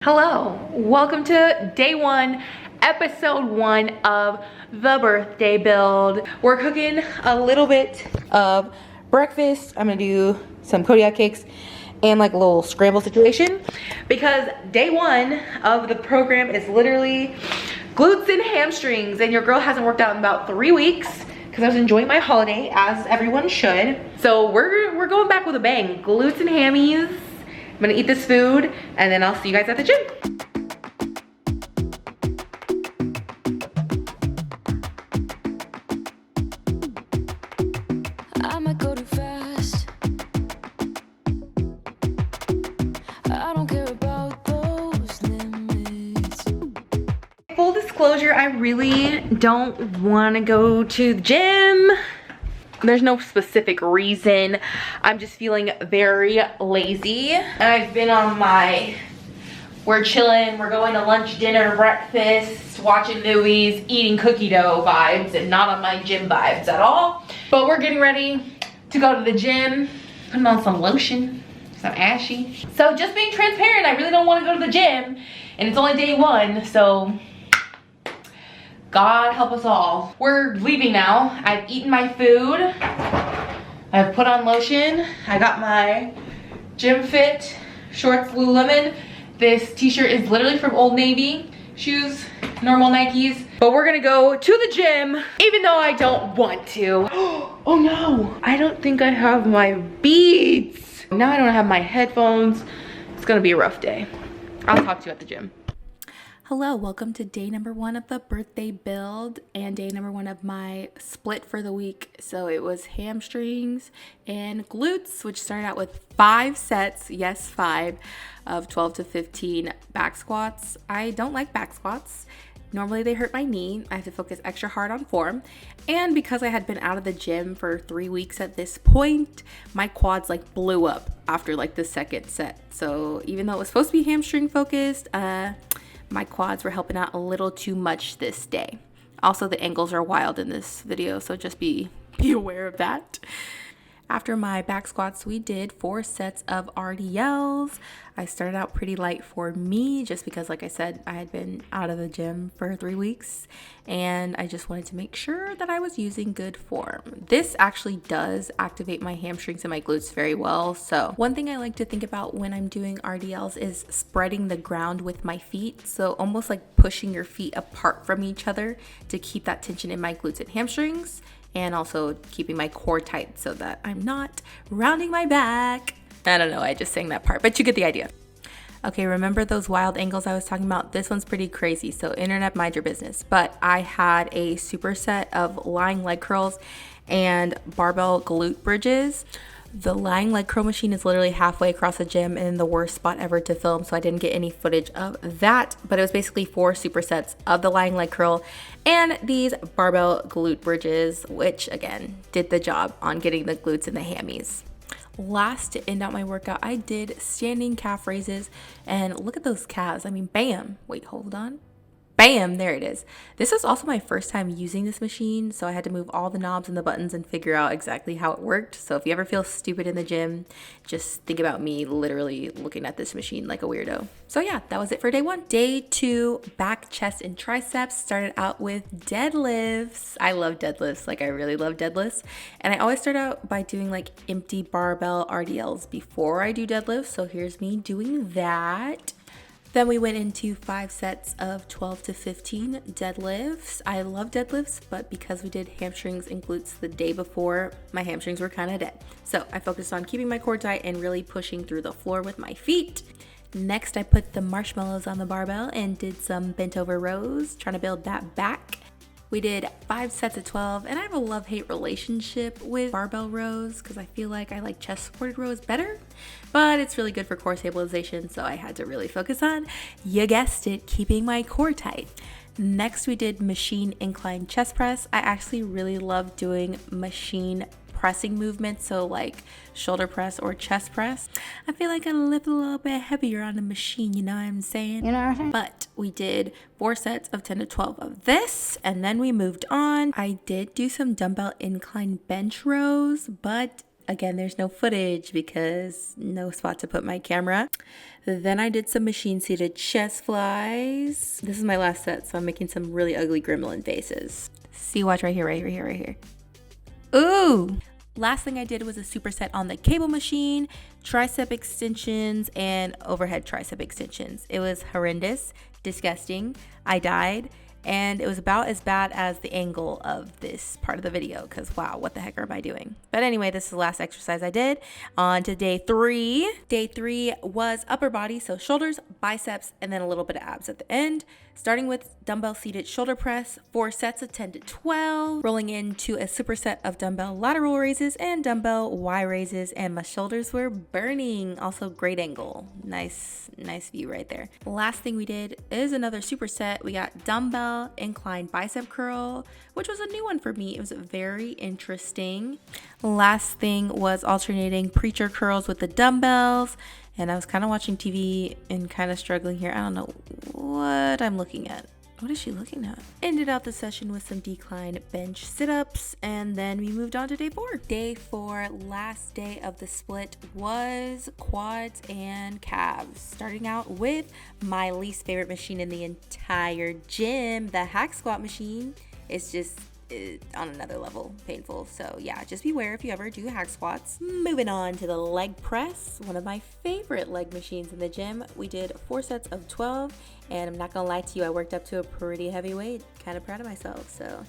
Hello, welcome to day one, episode 1 of the birthday build. We're cooking a little bit of breakfast. I'm gonna do some Kodiak cakes and like a little scramble situation because day 1 of the program is literally glutes and hamstrings, and your girl hasn't worked out in about 3 weeks because I was enjoying my holiday, as everyone should. So we're going back with a bang. Glutes and hammies. I'm gonna eat this food and then I'll see you guys at the gym. I might go too fast. I don't care about those limits. Full disclosure, I really don't wanna go to the gym. There's no specific reason. I'm just feeling very lazy. I've been on my, we're chilling, we're going to lunch, dinner, breakfast, watching movies, eating cookie dough vibes, and not on my gym vibes at all. But we're getting ready to go to the gym, putting on some lotion, some ashy. So just being transparent, I really don't want to go to the gym, and it's only day 1, so God help us all. We're leaving now. I've eaten my food. I've put on lotion. I got my Gym Fit shorts, Lululemon. This t-shirt is literally from Old Navy. Shoes, normal Nikes. But we're gonna go to the gym, even though I don't want to. Oh no, I don't think I have my beats. Now I don't have my headphones. It's gonna be a rough day. I'll talk to you at the gym. Hello, welcome to day number 1 of the birthday build and day number 1 of my split for the week. So it was hamstrings and glutes, which started out with 5 sets, yes 5, of 12 to 15 back squats. I don't like back squats. Normally they hurt my knee. I have to focus extra hard on form. And because I had been out of the gym for 3 weeks at this point, my quads like blew up after like the second set. So even though it was supposed to be hamstring focused, my quads were helping out a little too much this day. Also, the angles are wild in this video, so just be aware of that. After my back squats, we did 4 sets of RDLs. I started out pretty light for me just because, like I said, I had been out of the gym for 3 weeks and I just wanted to make sure that I was using good form. This actually does activate my hamstrings and my glutes very well. So one thing I like to think about when I'm doing RDLs is spreading the ground with my feet. So almost like pushing your feet apart from each other to keep that tension in my glutes and hamstrings, and also keeping my core tight so that I'm not rounding my back. I don't know, I just sang that part, but you get the idea. Okay, remember those wild angles I was talking about? This one's pretty crazy, so internet, mind your business. But I had a superset of lying leg curls and barbell glute bridges. The lying leg curl machine is literally halfway across the gym and in the worst spot ever to film, so I didn't get any footage of that. But it was basically 4 supersets of the lying leg curl and these barbell glute bridges, which again did the job on getting the glutes and the hammies. Last, to end out my workout, I did standing calf raises, and look at those calves. I mean, bam. Wait, hold on. Bam, there it is. This was also my first time using this machine, so I had to move all the knobs and the buttons and figure out exactly how it worked. So if you ever feel stupid in the gym, just think about me literally looking at this machine like a weirdo. So yeah, that was it for day 1. Day 2, back, chest, and triceps. Started out with deadlifts. I love deadlifts, like I really love deadlifts. And I always start out by doing like empty barbell RDLs before I do deadlifts. So here's me doing that. Then we went into 5 sets of 12 to 15 deadlifts. I love deadlifts, but because we did hamstrings and glutes the day before, my hamstrings were kind of dead. So I focused on keeping my core tight and really pushing through the floor with my feet. Next, I put the marshmallows on the barbell and did some bent over rows, trying to build that back. We did 5 sets of 12, and I have a love-hate relationship with barbell rows because I feel like I like chest-supported rows better, but it's really good for core stabilization, so I had to really focus on, you guessed it, keeping my core tight. Next, we did machine incline chest press. I actually really love doing machine pressing movements, so like shoulder press or chest press. I feel like I lift a little bit heavier on the machine, you know what I'm saying? You know what I'm saying? But we did 4 sets of 10 to 12 of this, and then we moved on. I did do some dumbbell incline bench rows, but Again, there's no footage because no spot to put my camera. Then I did some machine-seated chest flies. This is my last set, so I'm making some really ugly gremlin faces. See, watch right here. Ooh! Last thing I did was a superset on the cable machine, tricep extensions, and overhead tricep extensions. It was horrendous, disgusting. I died. And it was about as bad as the angle of this part of the video because wow, what the heck am I doing? But anyway, this is the last exercise I did. On to day 3. Day 3 was upper body, so shoulders, biceps, and then a little bit of abs at the end. Starting with dumbbell seated shoulder press, 4 sets of 10 to 12, rolling into a superset of dumbbell lateral raises and dumbbell Y raises, and my shoulders were burning. Also great angle. Nice view right there. Last thing we did is another superset. We got dumbbell incline bicep curl, which was a new one for me. It was very interesting. Last thing was alternating preacher curls with the dumbbells. And I was kind of watching TV and kind of struggling here. I don't know what I'm looking at. What is she looking at? Ended out the session with some decline bench sit-ups, and then we moved on to day 4. Day 4, last day of the split, was quads and calves. Starting out with my least favorite machine in the entire gym, the hack squat machine. It's just on another level painful. So yeah, just beware if you ever do hack squats. Moving on to the leg press, one of my favorite leg machines in the gym. We did 4 sets of 12, and I'm not gonna lie to you, I worked up to a pretty heavy weight. Kind of proud of myself, so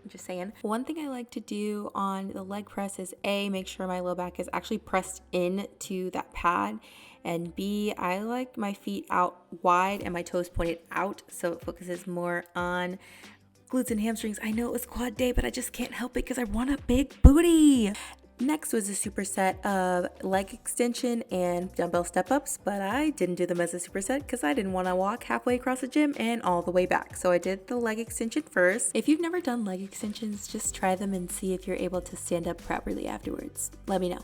just saying. One thing I like to do on the leg press is A, make sure my low back is actually pressed into that pad, and B, I like my feet out wide and my toes pointed out so it focuses more on glutes and hamstrings. I know it was quad day, but I just can't help it because I want a big booty. Next was a superset of leg extension and dumbbell step-ups, but I didn't do them as a superset because I didn't want to walk halfway across the gym and all the way back. So I did the leg extension first. If you've never done leg extensions, just try them and see if you're able to stand up properly afterwards. Let me know.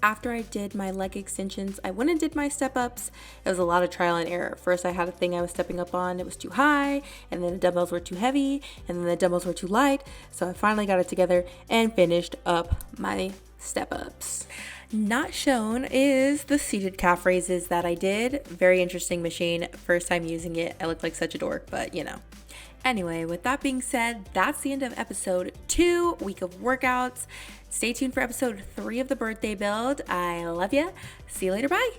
After I did my leg extensions, I went and did my step-ups. It was a lot of trial and error. First, I had a thing I was stepping up on. It was too high, and then the dumbbells were too heavy, and then the dumbbells were too light. So I finally got it together and finished up my step-ups. Not shown is the seated calf raises that I did. Very interesting machine. First time using it. I look like such a dork, but you know. Anyway, with that being said, that's the end of episode 2, week of workouts. Stay tuned for episode 3 of the birthday build. I love ya. See you later. Bye.